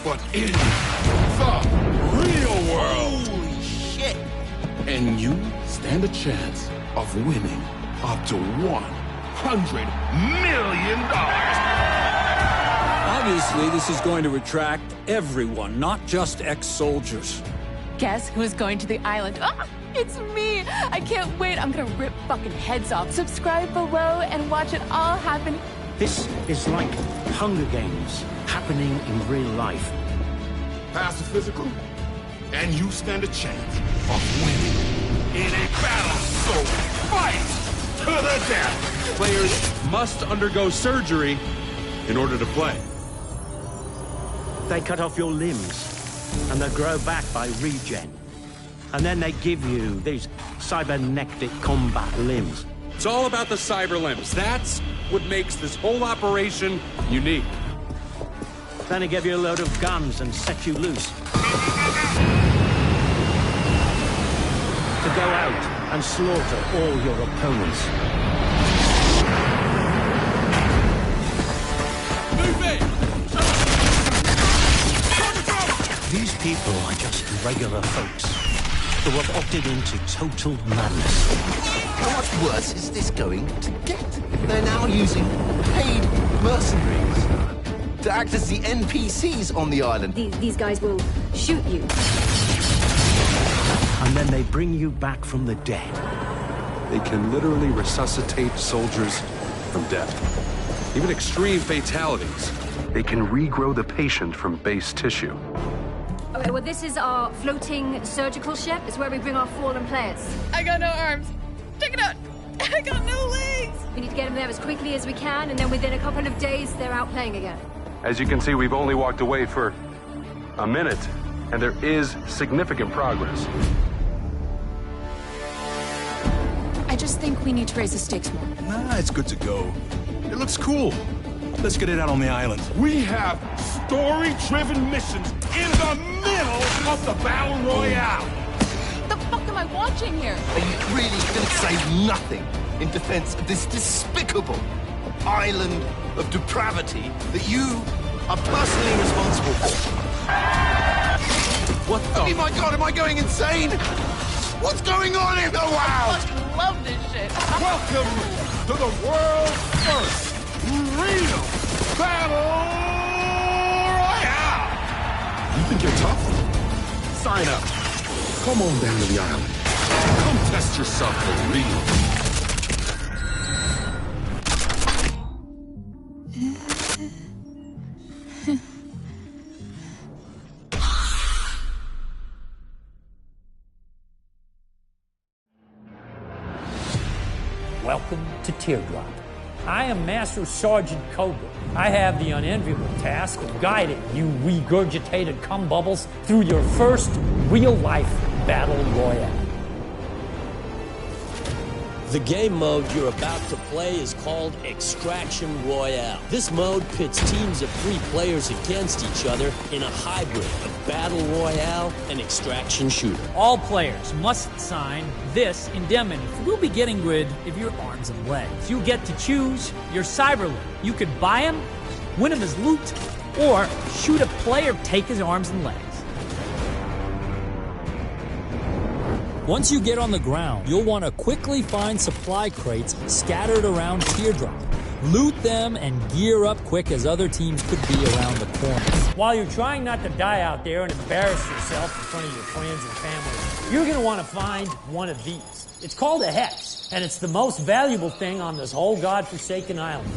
but in the real world. Holy shit! And you stand a chance of winning up to $100 million. Obviously, this is going to attract everyone, not just ex-soldiers. Guess who's going to the island? Oh, it's me! I can't wait. I'm gonna rip fucking heads off. Subscribe below and watch it all happen. This is like Hunger Games happening in real life. Pass the physical, and you stand a chance of winning in a battle so fight to the death. Players must undergo surgery in order to play. They cut off your limbs, and they grow back by regen. And then they give you these cybernetic combat limbs. It's all about the cyber limbs. That's what makes this whole operation unique. Then they give you a load of guns and set you loose. To go out and slaughter all your opponents. Move it! These people are just regular folks who have opted into total madness. How much worse is this going to get? They're now using paid mercenaries to act as the NPCs on the island. These guys will shoot you. And then they bring you back from the dead. They can literally resuscitate soldiers from death. Even extreme fatalities. They can regrow the patient from base tissue. Okay, well, this is our floating surgical ship. It's where we bring our fallen players. I got no arms. Check it out. I got no legs. We need to get them there as quickly as we can, and then within a couple of days, they're out playing again. As you can see, we've only walked away for a minute, and there is significant progress. I just think we need to raise the stakes more. Nah, it's good to go. It looks cool. Let's get it out on the island. We have story-driven missions in the middle of the Battle Royale. The fuck am I watching here? Are you really going to say nothing in defense of this despicable island of depravity that you are personally responsible for? What the? Oh my God, am I going insane? What's going on in the world? I fucking love this shit. Welcome to the world's first real Battle Royale. You think you're tough? Sign up. Come on down to the island. Come test yourself for real. Welcome to Teardrop. I am Master Sergeant Cobra. I have the unenviable task of guiding you regurgitated cum bubbles through your first real-life battle royale. The game mode you're about to play is called Extraction Royale. This mode pits teams of 3 players against each other in a hybrid of Battle Royale and Extraction Shooter. All players must sign this indemnity. We'll be getting rid of your arms and legs. You get to choose your cyber limb. You could buy him, win him as loot, or shoot a player, take his arms and legs. Once you get on the ground, you'll want to quickly find supply crates scattered around Teardrop. Loot them and gear up quick, as other teams could be around the corner. While you're trying not to die out there and embarrass yourself in front of your friends and family, you're going to want to find one of these. It's called a hex, and it's the most valuable thing on this whole godforsaken island.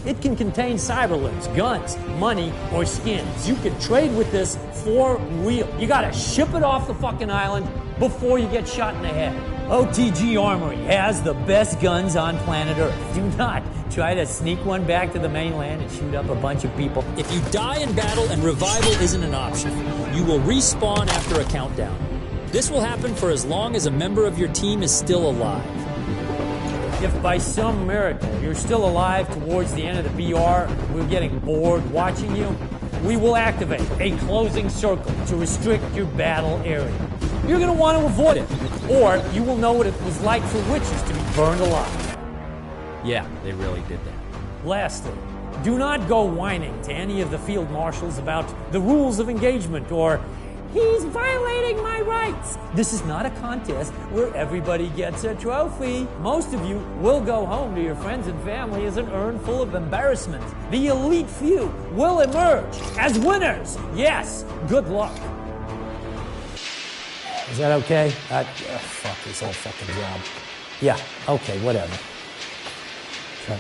It can contain cyber limbs, guns, money, or skins. You can trade with this for real. You gotta ship it off the fucking island before you get shot in the head. OTG Armory has the best guns on planet Earth. Do not try to sneak one back to the mainland and shoot up a bunch of people. If you die in battle and revival isn't an option, you will respawn after a countdown. This will happen for as long as a member of your team is still alive. If by some miracle you're still alive towards the end of the BR, we're getting bored watching you, we will activate a closing circle to restrict your battle area. You're going to want to avoid it, or you will know what it was like for witches to be burned alive. Yeah, they really did that. Lastly, Do not go whining to any of the field marshals about the rules of engagement or he's violating my rights. This is not a contest where everybody gets a trophy. Most of you will go home to your friends and family as an urn full of embarrassment. The elite few will emerge as winners. Yes, good luck. Is that okay? Fuck this whole fucking job. Yeah, okay, whatever. Try.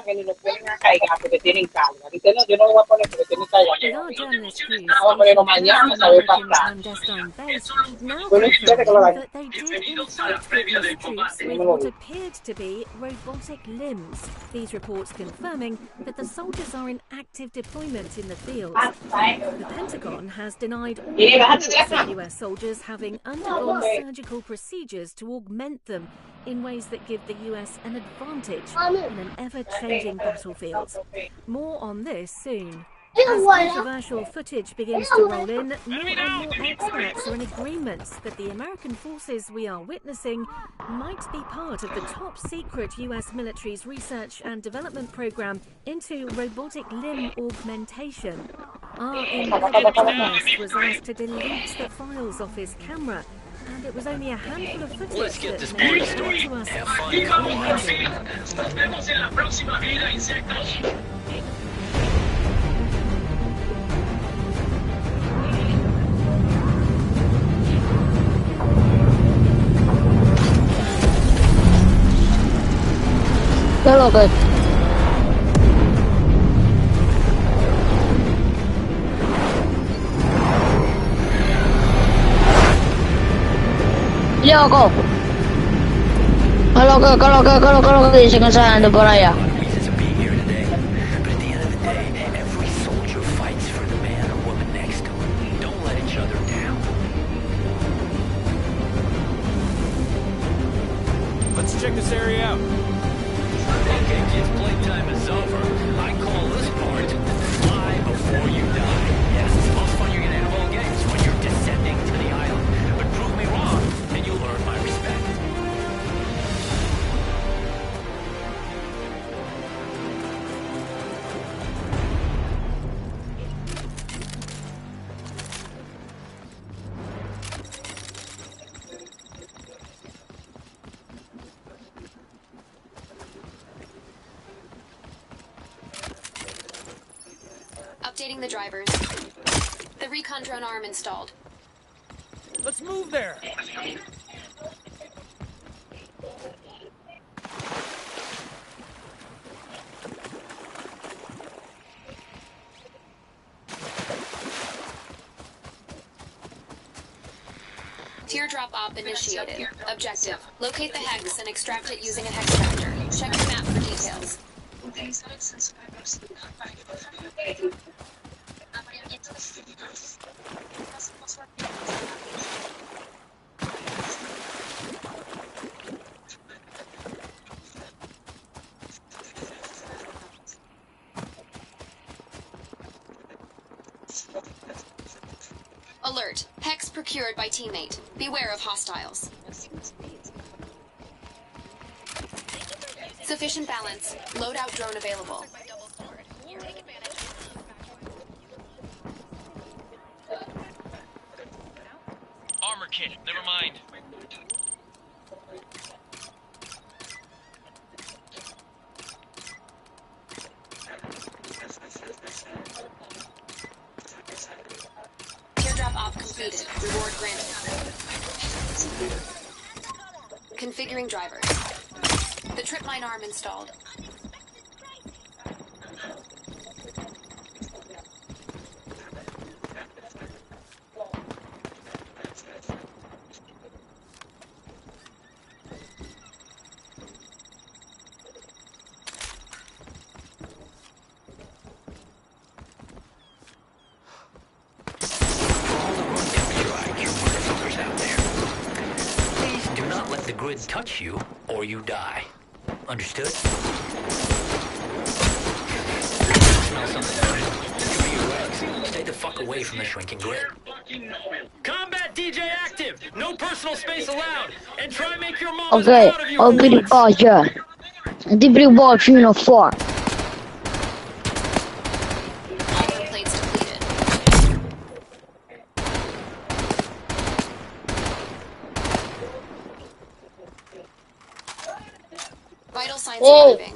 que ni lo ponen a cargar porque tienen carga. Dice, no, yo no lo voy a poner porque tiene carga. Vamos a ponerlo mañana, a ver pasar. Bueno, ustedes que lo dan. What appeared to be robotic limbs. These reports confirming that the soldiers are in active deployment in the field. The Pentagon has denied all reports of US soldiers having undergone surgical procedures to augment them in ways that give the US an advantage in an ever-changing battlefield. More on this soon. As controversial footage begins to roll in, more and more experts are in agreement that the American forces we are witnessing might be part of the top-secret US military's research and development program into robotic limb augmentation. Our embedded journalist was asked to delete the files off his camera, and it was only a handful of footage that made it to us. Have fun. Nos vemos en la próxima vida, insectos. ¿Qué es lo que? Loco. ¿Qué es lo que dice que se anda por allá? Let's check this area out. Okay, kids, playtime is over. I call this part Fly Before You Die. Yes, it's the most fun you're gonna have all games when you're descending to the island. But prove me wrong, and you'll earn my respect. Updating the drivers. The recon drone arm installed. Let's move there. Teardrop op initiated. Objective: locate the hex and extract it using a hex tractor. Check your map for details. Alert. Hex procured by teammate. Beware of hostiles. Sufficient balance. Loadout drone available. Armor kit, never mind. Teardrop op completed. Reward granted. Configuring drivers. The trip mine arm installed. The grid touch you, or you die. Understood? Smell something. Could be your legs. Stay the fuck away from the shrinking grid. Combat DJ active. No personal space allowed. And try and make your mom Ok, proud of you. oggi di primo fino a fuori. Vital signs of living.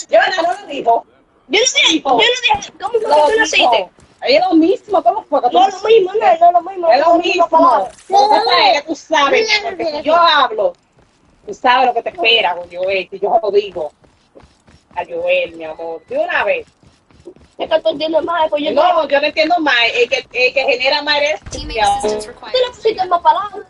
Yo no lo dijo. Yo no dije, ¿cómo fue que tú naciste? Es lo mismo, ¿cómo fue que tú naciste? No, es lo mismo. Es lo mismo. Que tú sabes, porque si yo hablo, tú sabes lo que te espera con Joel, si yo lo digo. A Joel, mi amor, de una vez. Es que tú entiendes más, pues yo no entiendo más, el que genera más eres tú. Tú le pusiste más palabras.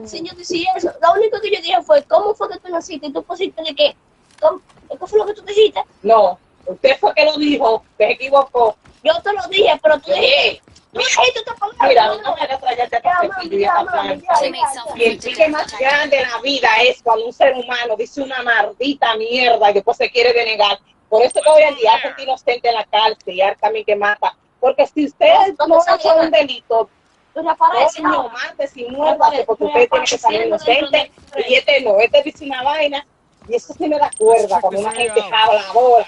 Si yo decía eso, lo único que yo dije fue, ¿cómo fue que tú naciste? Y tú pusiste de que, ¿qué fue lo que tú dijiste? No, usted fue que lo dijo, te equivocó. Yo te lo dije, pero tú dijiste, tú dijiste esta palabra. Mira, no me traerte a y el pique más grande en la vida es cuando un ser humano dice una maldita mierda y después se quiere denegar. Por eso que hoy en día hay gente inocente en la cárcel y hay también que mata. Porque si ustedes no hacen un delito, no mate sin muerda, porque usted tiene que salir inocente. Y este dice una vaina, y eso sí me da cuerda cuando una gente habla ahora.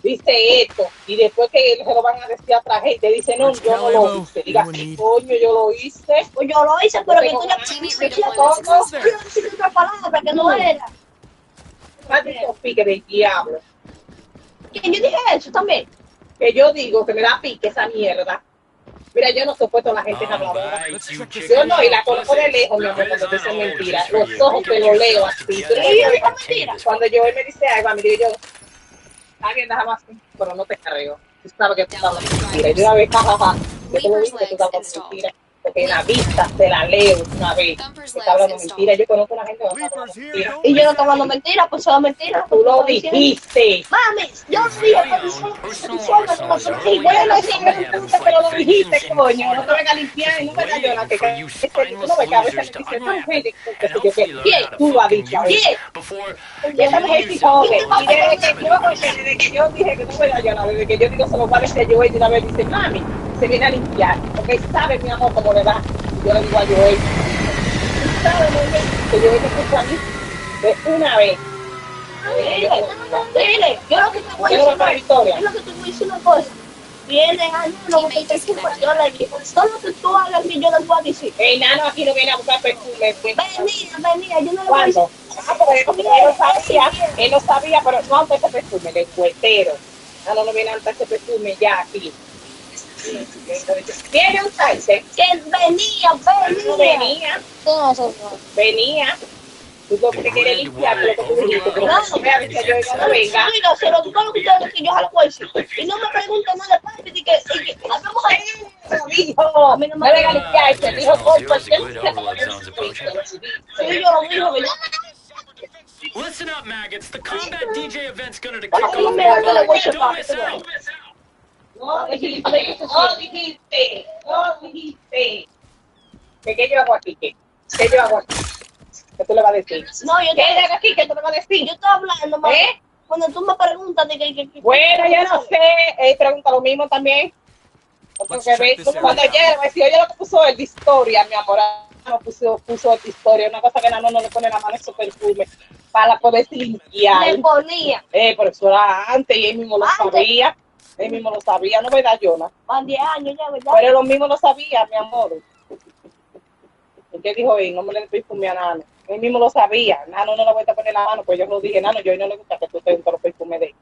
Dice esto, y después que se lo van a decir a otra gente, dice, no, yo no lo hice. Diga, coño, yo lo hice. Pues yo lo hice, pero que tú ya quiero decir otra palabra que no era. Maldito pique del diablo. ¿Y yo dije eso también? Que yo digo que me da pique esa mierda. Mira, yo no soporto a la gente habladora. Yo no, y la conozco de lejos, mi amor, cuando te dicen mentira. Los ojos te lo leo así. Cuando yo él me dice algo, a mí digo yo, alguien déjame así, pero no te carreo. Tú sabes que tú estás hablando mentira. Yo una vez, jajaja, yo te lo digo que tú estás hablando mentira. Porque en la vista te la leo una vez. Que está hablando mentira. Yo conozco a la gente que está hablando mentira. Y yo no estoy hablando mentira, pues son mentiras. Tú lo dijiste. Mami, yo dije que y bueno, pero lo dijiste, coño. No te vengas a limpiar y no me da yo la que tú no ves que a veces me dicen, no, gente, ¿quién? Tú lo has dicho. ¿Quién? Esa mujer sí jode. Y desde que yo dije que no me da yo nada, desde que yo digo se lo va a decir a Joel, y una vez dice, mami, se viene a limpiar, porque él sabe, mi amor, cómo le va. Yo le digo a Joel, tú sabes muy bien que Joel te escucha a mí de una vez. Dile, yo lo que te voy a decir una cosa. Vienen a no que te suba, yo le digo, todo lo que tú hagas y yo le voy a decir. El nano aquí no viene a buscar perfume. Venía, yo no le voy a decir. Él no sabía, pero no ante ese perfume, el cuetero. Nano no viene ante ese perfume ya aquí. Viene un taxi. Venía. Tú lo que quieres limpiar, lo que tú dijiste, pero no me avisa yo no venga. Mira, se lo digo que ustedes que yo se lo voy a decir. Y no me pregunten nada de parte, y que hacemos ahí. Dijo, a mí no me venga a limpiarse. Dijo, ¿por qué sí, yo lo dijo, ¿verdad? Listen up, maggots. The Combat DJ event's gonna kick off. Don't miss out. No dijiste. ¿Qué yo hago aquí? ¿Qué yo hago aquí? ¿Qué tú le vas a decir? No, yo te hago aquí, ¿qué tú le vas a decir? Yo estoy hablando, mamá. Cuando tú me preguntas de que... Bueno, yo no sé. Pregunta lo mismo también. Cuando llegue, me decía, oye, lo que puso el de historia, mi amor. No puso el de historia. Una cosa que no le pone la mano en su perfume para poder limpiar. Le ponía. Pero eso era antes y él mismo lo sabía. Él mismo lo sabía, ¿no verdad, Jonah? Van 10 años ya, ¿verdad? Pero lo mismo lo sabía, mi amor. ¿Y qué dijo él? No me le perfume a Nano. Él mismo lo sabía. Nano no le voy a poner la mano, pues yo no dije, Nano, yo no le gusta que tú te los perfumes de él.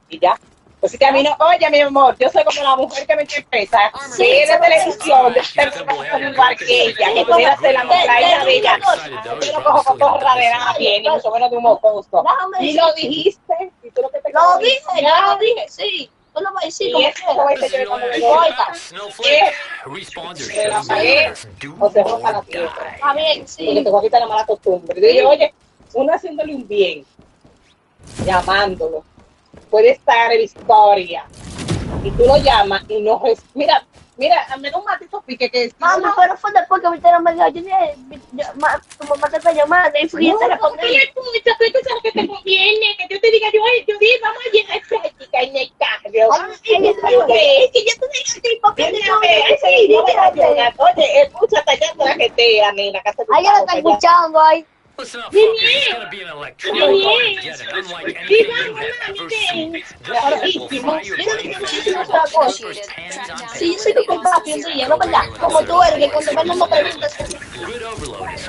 Y ya. Pues sí que a mí no, oye, mi amor, yo soy como la mujer que me interpreta. Sí, de televisión, de ser igual que ella, que pudiera ser la mujer de ella. Yo no cojo con torra de nada bien, ni mucho menos de un mocoso. Y lo dijiste. ¿Y tú lo que te lo dije, sí. Tú lo vas a decir como quieras. O se roja la tierra. Está bien, sí. Porque te voy a quitar la mala costumbre. Digo, oye, uno haciéndole un bien, llamándolo, puede estar en historia, y tú lo llamas y no es... Mira, me da un maldito pique que... Mamá, pero fue después que Vitera me dijo, tu mamá te está llamando y fui a responder. Tú sabes que te conviene, que yo te diga, yo dije, vamos a llegar práctica en el carro. Que yo te diga, tipo, que oye, escucha, está allá la gente, nena. Ahí ya lo está escuchando, ahí. Listen up, folks. It's gonna be an electronic Armageddon, unlike anything you've ever seen. This ship will fry your brain first hands on sí, yo soy tu compadre, sí, no verdad. Como tú eres, que cuando vengo me preguntas. Good overload is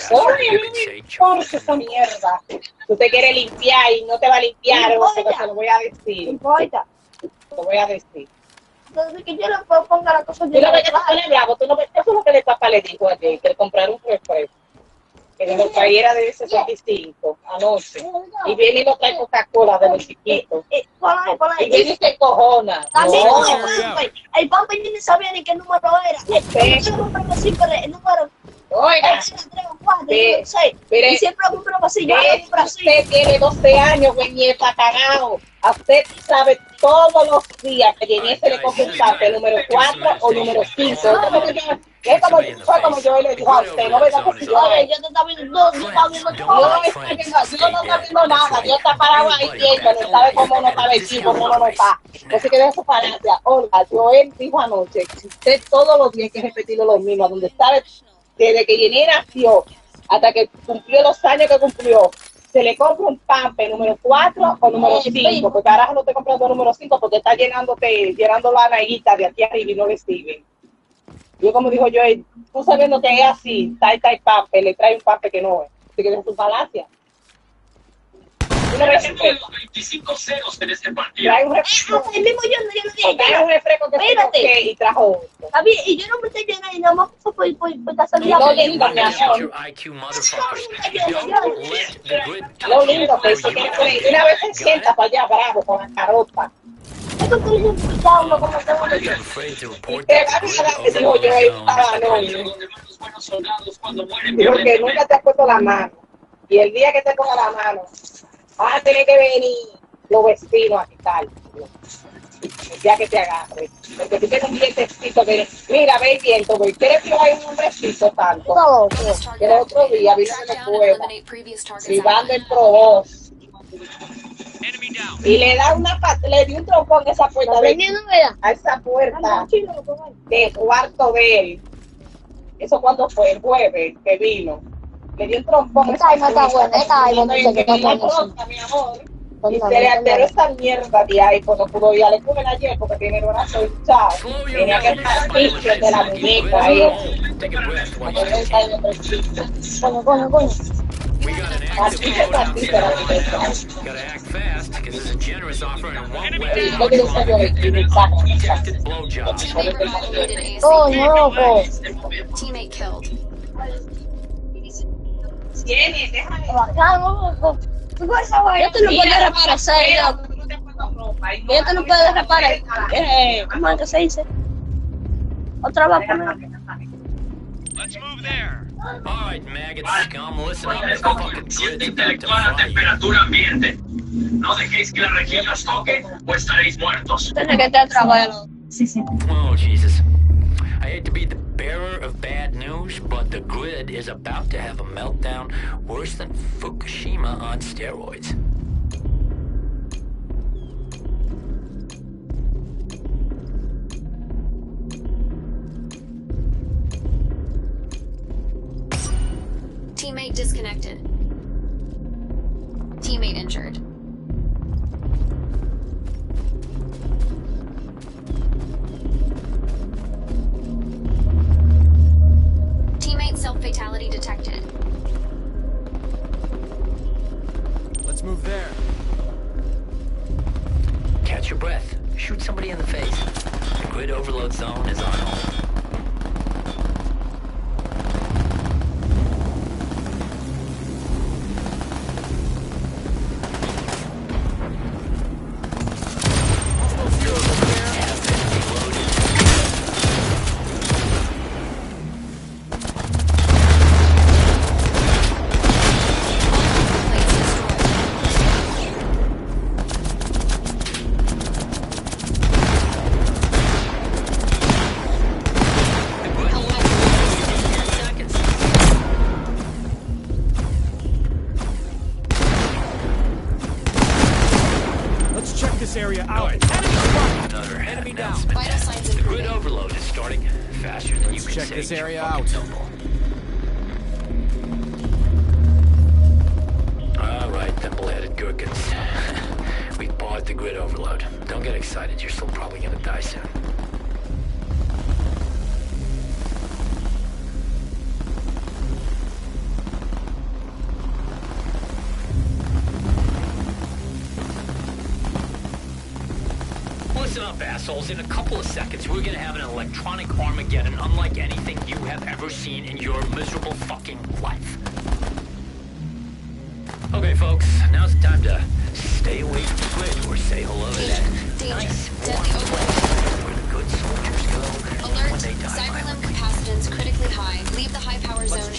starting. ¿Cómo es esa mierda? Tú te quieres limpiar y no te va a limpiar, porque te lo voy a decir. No importa. Te lo voy a decir. Entonces, que yo le ponga la cosa de... Tú lo ves que te pone bravo, eso es lo que el papá le dijo ayer, que le compraron un refresco. Que lo trayera de 65 anoche. Y viene y lo trae Coca-Cola de los chiquitos. Y viene y se cojona. El Pampa yo ni sabía ni qué número era. El número Oiga, Mire, y siempre lo compro así. Usted tiene 12 años, güey, nieta, cagado. A usted sabe todos los días que Jenny se le compra un parte número 4 o número 5. Es como yo le digo a usted, no verdad que si yo te estaba viendo, yo no estaba viendo nada, yo está parado ahí viendo, no sabe cómo no sabe el tipo, cómo no está. Así que de su falacia, Olga, Joel dijo anoche, si usted todos los días hay que repetirlo lo mismo, donde sabe, desde que Jenny nació hasta que cumplió los años que cumplió, se le compra un pampe número 4 o número 5, porque ahora no te compras el número 5 porque está llenando la naguita de aquí arriba y no le siguen. Yo como dijo yo, tú sabiendo que es así, tal pampe, le trae un pampe que no es. Así que es tu falacia. Los 25 ceros en este partido. Trae un refresco. El mismo yo no dije. Trae un refresco que se y trajo otro. Y yo no me estoy llenando y nada más por casualidad. Lo lindo, mi amor. Lo lindo que eso tiene por ahí. Una vez se sienta para allá bravo con la carota. Esto es un cuidado, como tengo que decir. Y te va a quedar que dijo yo, estaba no. Porque nunca te has puesto la mano. Y el día que te ponga la mano, vas a tener que venir los vecinos a quitarlo. El día que te agarre. Porque tú tienes un vientecito que, mira, ve el viento, güey. ¿Quieres que hay un hombrecito tanto? Que el otro día vino de la escuela, privando el probos. Y le da le dio un trompón a esa puerta, a esa puerta del cuarto de él. Eso cuando fue el jueves que vino. Le dio un trompón a esa puerta. Mi amor. Y se le alteró esa mierda de ahí, pues no pudo ir a la escuela ayer porque tiene el brazo hinchado. Tenía que estar picho de la muñeca ahí. Coño. Gotta act fast, because it's a generous offer and it won't let detected blowjobs. Teammate killed. Esto no puede reparar, esto no puede reparar. ¿Cómo es que se dice? Otra vez. Let's move there. All right, maggots, scum, listen up. This fucking grid's about to fry temperatura ambiente. No dejéis que la región os toque o estaréis muertos. Tiene que estar trabajando. Oh, Jesus. I hate to be the bearer of bad news, but the grid is about to have a meltdown worse than Fukushima on steroids. Teammate disconnected. Teammate injured. Teammate self-fatality detected. Let's move there. Catch your breath. Shoot somebody in the face. The grid overload zone is on hold. area out. Another enemy down. The grid overload is starting faster than you can check say. this area out. All right, thimble-headed gherkins. We've bought the grid overload. Don't get excited. You're still probably gonna die soon. Listen up, assholes. In a couple of seconds, we're gonna have an electronic Armageddon unlike anything you have ever seen in your miserable fucking life. Okay, folks, now's the time to stay away from the grid or say hello to that nice, warm place where the good soldiers go when Alert. they die. Cyberlimb capacitance critically high. Leave the high power zone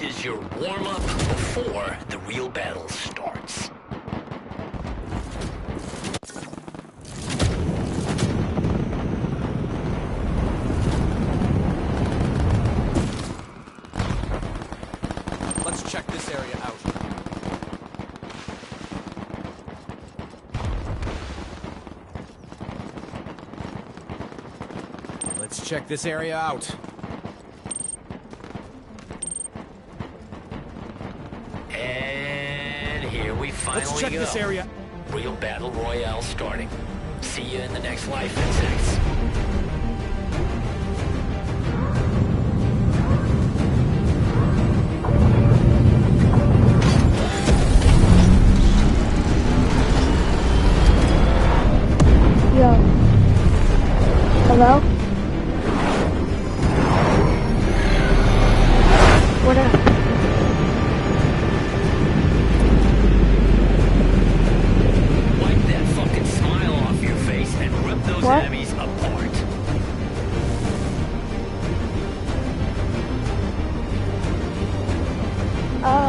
'Tis your warm-up before the real battle starts. Let's check this area out. Let's check this area out. And here we finally Let's check go. this area. Real Battle Royale starting. See you in the next Life Insects. Yo. Hello? What up? Wipe that fucking smile off your face and rip those What? enemies apart.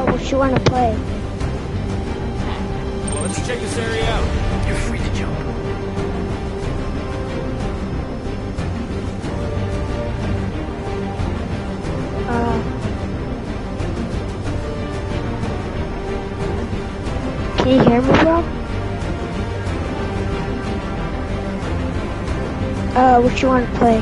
What you wanna play? Well, let's check this area out. You're free to jump. Can you hear me, bro? What you wanna play?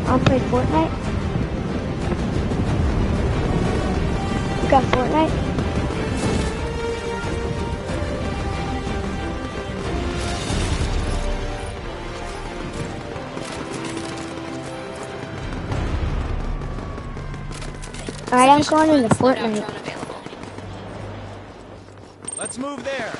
I'll play Fortnite. You got Fortnite? Alright, I'm going into Fortnite. Let's move there.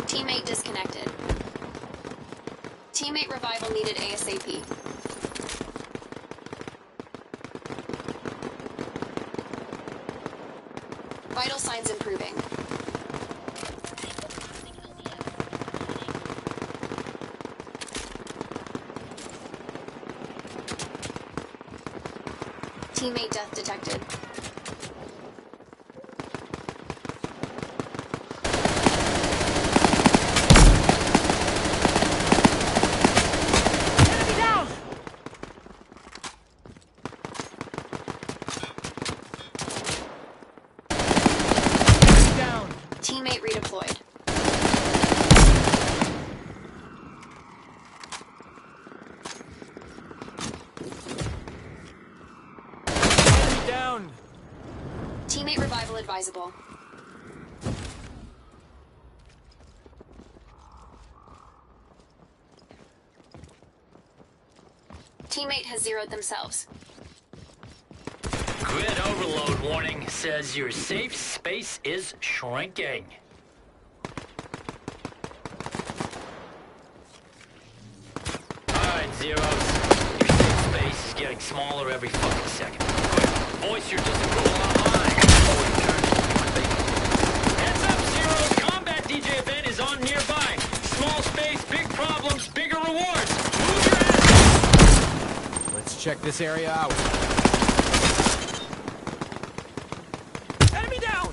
Teammate disconnected. Teammate revival needed ASAP. Vital signs improving. Teammate death detected. Enemy down! Enemy down! Teammate redeployed. Enemy down! Teammate revival advisable. Teammate has zeroed themselves. Grid overload warning says your safe space is shrinking. Alright, Zeros. Your safe space is getting smaller every fucking second. Quick, voice your disapproval online before we turn to your Heads up, Zeros. Combat DJ event is on nearby. Small space, big problems, bigger rewards. Move your ass. Let's check this area out. Enemy down!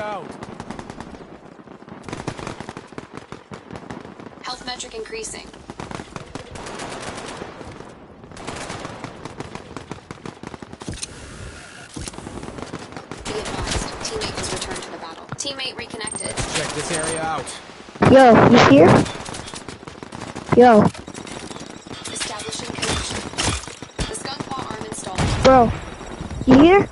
out. Health metric increasing. Be advised, teammate has returned to the battle. Teammate reconnected. Check this area out. Yo, you here? Yo, Establishing connection. The skunk paw arm installed. bro, you here?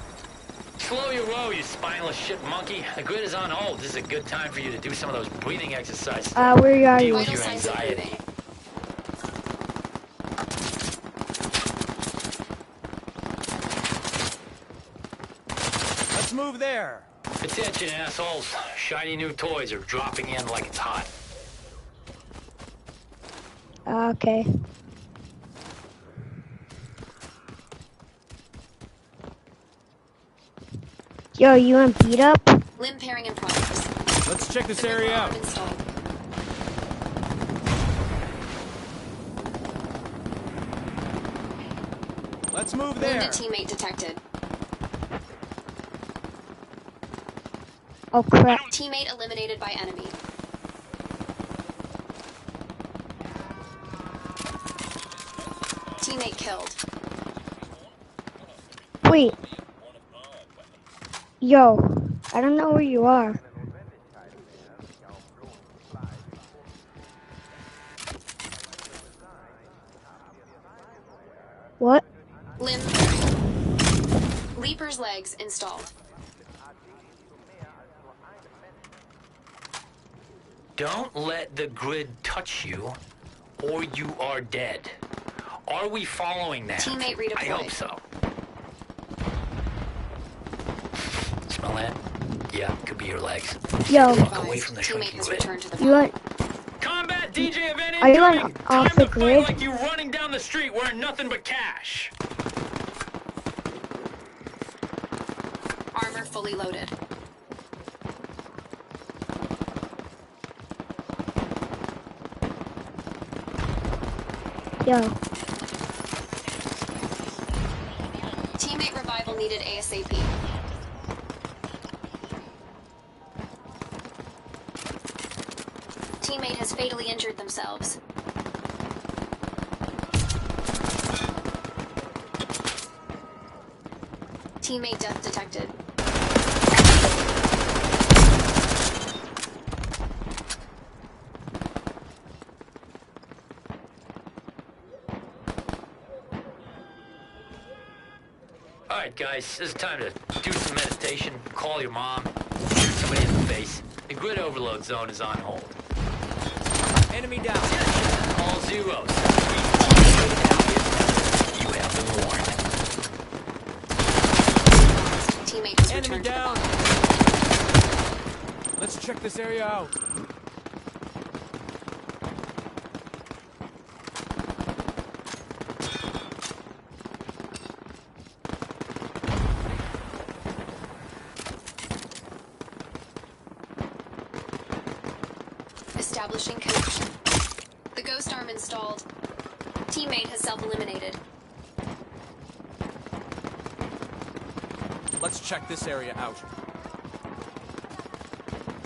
Slow your roll, you spineless shit monkey. The grid is on hold. This is a good time for you to do some of those breathing exercises. Where are Deal you? with your anxiety. Let's move there. Attention, assholes. Shiny new toys are dropping in like it's hot. Okay. Yo, you want beat up? Limb pairing in progress. Let's check this area out. Arm installed. Let's move there. Wounded teammate detected. Oh crap. Teammate eliminated by enemy. Teammate killed. Wait. Yo, I don't know where you are. What? Limb. Leaper's legs installed. Don't let the grid touch you, or you are dead. Are we following that? Teammate redeployed. I hope so. Smell that? Yeah, could be your legs. Yo. Walk away from the Teammate shrinking has grid. returned to the You want? Combat DJ event Are you incoming! on Time off the to fight grid? like you running down the street wearing nothing but cash. Armor fully loaded. Yo. Teammate revival needed ASAP. Teammate has fatally injured themselves. Teammate death detected. Alright guys, this is time to do some meditation, call your mom, shoot somebody in the face. The grid overload zone is on hold. Enemy down. All zeros. You have been warned. Teammate has Enemy returned to the down. battle. Let's check this area out. Establishing connection. The ghost arm installed. Teammate has self-eliminated. Let's check this area out.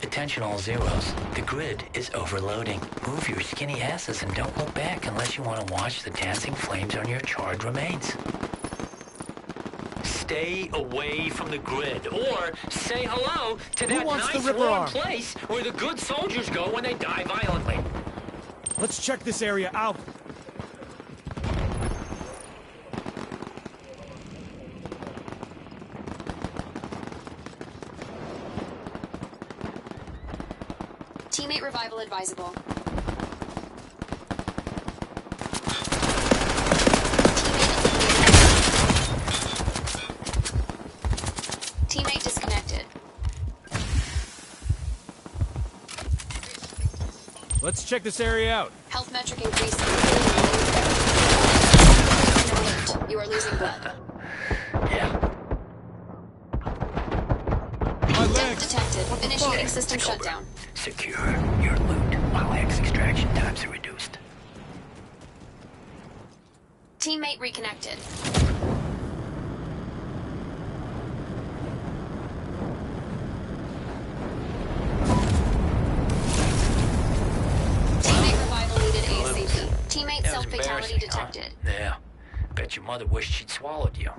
Attention all zeros. The grid is overloading. Move your skinny asses and don't look back unless you want to watch the dancing flames on your charred remains. Stay away from the grid, or say hello to that wants the nice Ripper warm Arm? place where the good soldiers go when they die violently. Let's check this area out. Teammate revival advisable. Teammate disconnected. Let's check this area out. Health metric increasing. You are losing blood. Death detected. Initiating system shutdown. Secure your loot while X extraction times are reduced. Teammate reconnected. did. Yeah. Bet your mother wished she'd swallowed you.